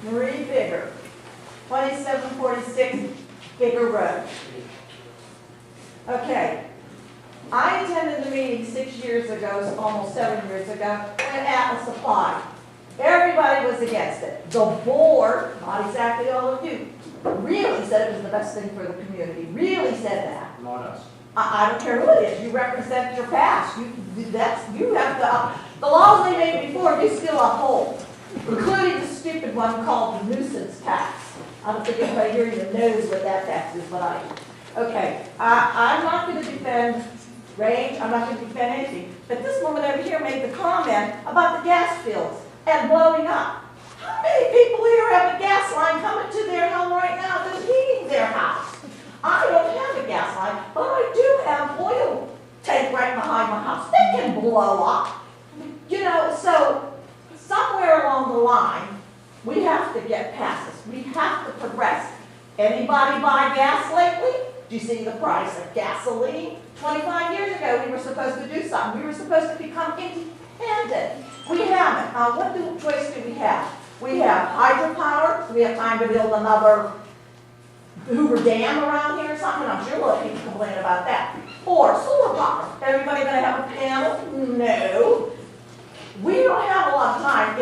Marie Bigger, 2746 Bigger Road. Okay, I attended the meeting 6 years ago, almost 7 years ago, when Atlas applied. Everybody was against it. The board, not exactly all of you, really said it was the best thing for the community, really said that. Not us. I don't care who it is, you represent your past, you have to, the laws they made before, you still uphold, including the stupid one called the nuisance tax. I don't think anybody here even knows what that tax is, but I do. Okay, I'm not going to defend range, I'm not going to defend anything, but this woman over here made the comment about the gas fields and blowing up. How many people here have a gas line coming to their home right now that's heating their house? I don't have a gas line, but I do have oil tank right behind my house. They can blow up. You know, so somewhere along the line, we have to get past this. We have to progress. Anybody buy gas lately? Do you see the price of gasoline? 25 years ago, we were supposed to do something. We were supposed to become independent. We haven't. What choice do we have? We have hydropower. So we have time to build another Hoover Dam around here or something. I'm sure a lot of people complain about that. Or solar power. Everybody going to have a panel? No. We don't have a lot of time.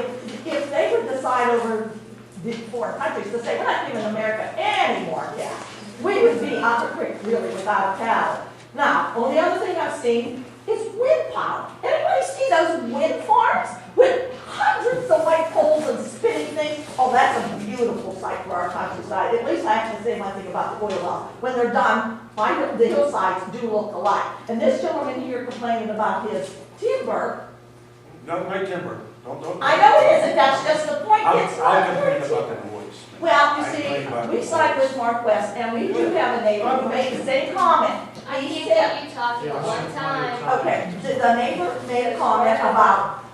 If they would decide over the foreign countries to say, we're not giving America any more gas, we would be out the creek, really, without a paddle. Now, only other thing I've seen is wind power. Anybody see those wind farms with hundreds of white poles and spinning things? Oh, that's a beautiful sight for our countryside. At least I have to say one thing about the oil wells. When they're done, the hillsides do look alike. And this gentleman here complaining about his timber. Not my timber. Don't. I know it isn't, that's just the point. It's I'll not complain your about timber. the noise. Well, you I complain about see, the we side with Mark West, and we do have a neighbor who made the same comment. I He can't said, hear you talking at one time. okay, the neighbor made a comment about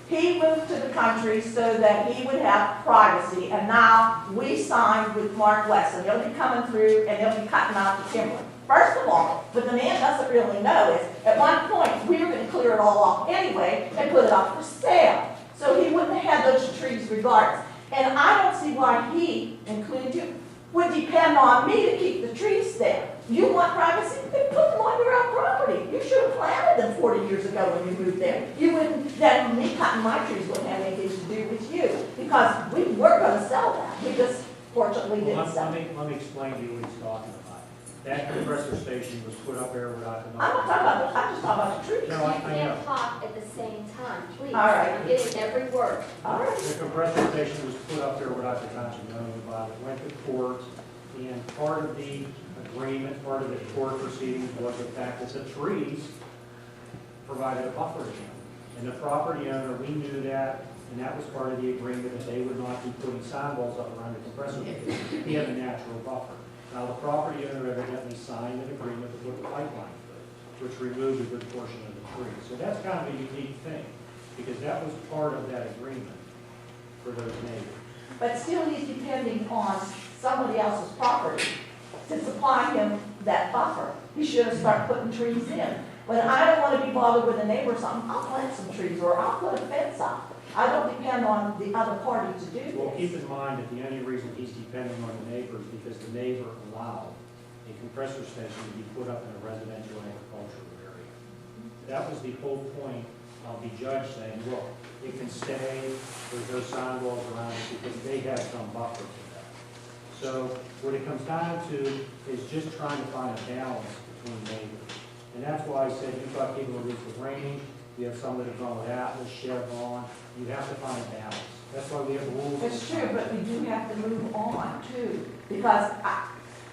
he moved to the country so that he would have privacy, and now we signed with Mark West, and they'll be coming through and they'll be cutting out the timber. First of all, what the man doesn't really know is, at one point, we were going to clear it all off anyway and put it up for sale. So he wouldn't have had those trees regardless. And I don't see why he, including you, would depend on me to keep the trees there. You want privacy? Then put them on your own property. You should have planted them 40 years ago when you moved there. You wouldn't, then me cutting my trees wouldn't have anything to do with you, because we were going to sell that. We just fortunately didn't sell it. Let me explain to you what he's talking about. That compressor station was put up there without the. I'm not talking about, I'm just talking about the trees. No, You I know. can't talk at the same time, please. All right. I'm getting every word. All right. The compressor station was put up there without the township knowing about it, went to court, and part of the agreement, part of the court proceedings was the fact that the trees provided a buffer to him. And the property owner, we knew that, and that was part of the agreement that they would not be putting sign walls up around the compressor station. He had a natural buffer. Now, the property owner evidently signed an agreement to put the pipeline through, which removed a good portion of the tree. So that's kind of a unique thing, because that was part of that agreement for those neighbors. But still he's depending on somebody else's property to supply him that buffer. He should have started putting trees in. When I don't want to be bothered with a neighbor or something, I'll plant some trees or I'll put a fence up. I don't depend on the other party to do Well, keep this. in mind that the only reason he's depending on the neighbors because the neighbor allowed a compressor station to be put up in a residential agricultural area. That was the whole point of the judge saying, look, it can stay, there's no sign walls around it because they have some buffer to that. So what it comes down to is just trying to find a balance between neighbors. And that's why I said you've got people who live with range, you have some that have gone with Atlas, Chevron, you have to find a balance. That's why we have rules. It's true, but we do have to move on too, because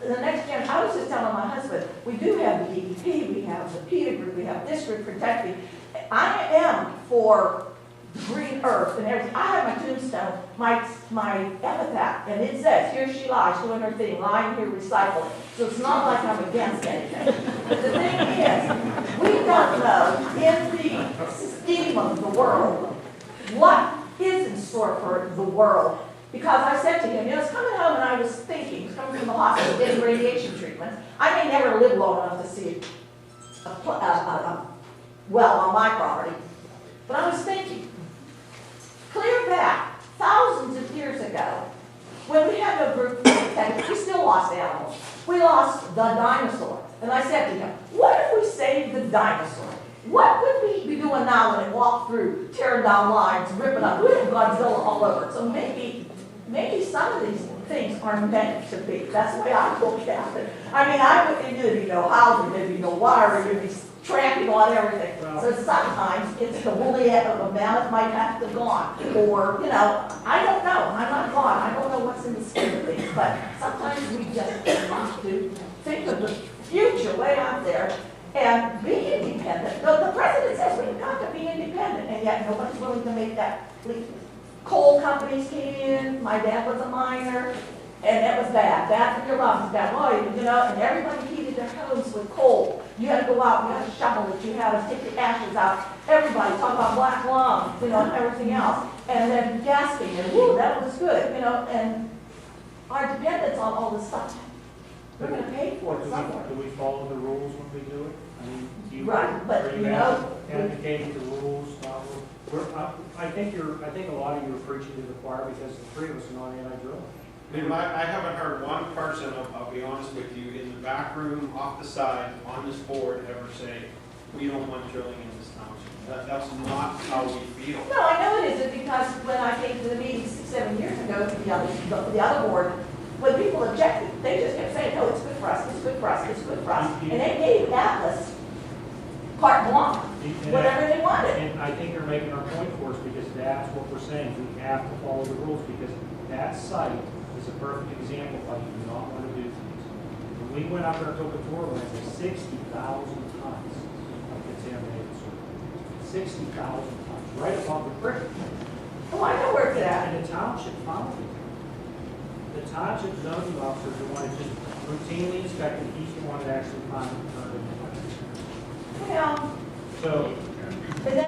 the next gen, I was just telling my husband, we do have the DEP, we have the PETA group, we have this group protecting. I am for green earth and everything. I have my tombstone, my epitaph, and it says, here she lies, doing her thing, lying here recycling. So it's not like I'm against anything. But the thing is, we don't know in the scheme of the world what is in store for the world. Because I said to him, you know, I was coming home and I was thinking, I was coming from the hospital getting radiation treatments. I may never live long enough to see a well on my property. But I was thinking, clear back, thousands of years ago, when we had no group attendance, we still lost animals. We lost the dinosaur. And I said to him, what if we saved the dinosaur? What would we be doing now when it walked through, tearing down lines, ripping up, we have Godzilla all over it. So maybe some of these things are meant to be. That's the way I look at it. I mean, there'd be no housing, there'd be no water, there'd be tramping on everything. So sometimes it's the woolly head of a mammoth might have to go on. Or, I don't know. I'm not God. I don't know what's in the scheme of things. But sometimes we just have to think of the future way out there and be independent. The president says we've got to be independent, and yet nobody's willing to make that leap. Coal companies came in, my dad was a miner, and it was bad for your lungs, bad, and everybody heated their homes with coal. You had to go out, you had to shovel it, you had to take the ashes out. Everybody talk about black lung, and everything else. And then gasping, and whoo, that was good, and our dependence on all this stuff, we're gonna pay for it somewhere. Do we follow the rules when we do it? I mean, do you? Right, but, are advocating the rules? I think a lot of you are preaching to the choir because the three of us are not anti-drilling. I haven't heard one person, I'll be honest with you, in the back room, off the side, on this board, ever say, we don't want drilling in this township. That's not how we feel. No, I know it isn't, because when I came to the meeting 6-7 years ago, the other board, when people objected, they just kept saying, no, it's good for us, it's good for us, it's good for us. And they gave Atlas carte blanche, whatever they wanted. And I think you're making our point for us, because that's what we're saying. We have to follow the rules, because that site is a perfect example of why you do not want to do things. When we went up there and took a tour, we had 60,000 tons of contaminated soil. 60,000 tons, right above the creek. Oh, I know where it's at. And the township found it. The township zoning officer is the one that just routinely inspected, he's the one that actually found it. Well, So,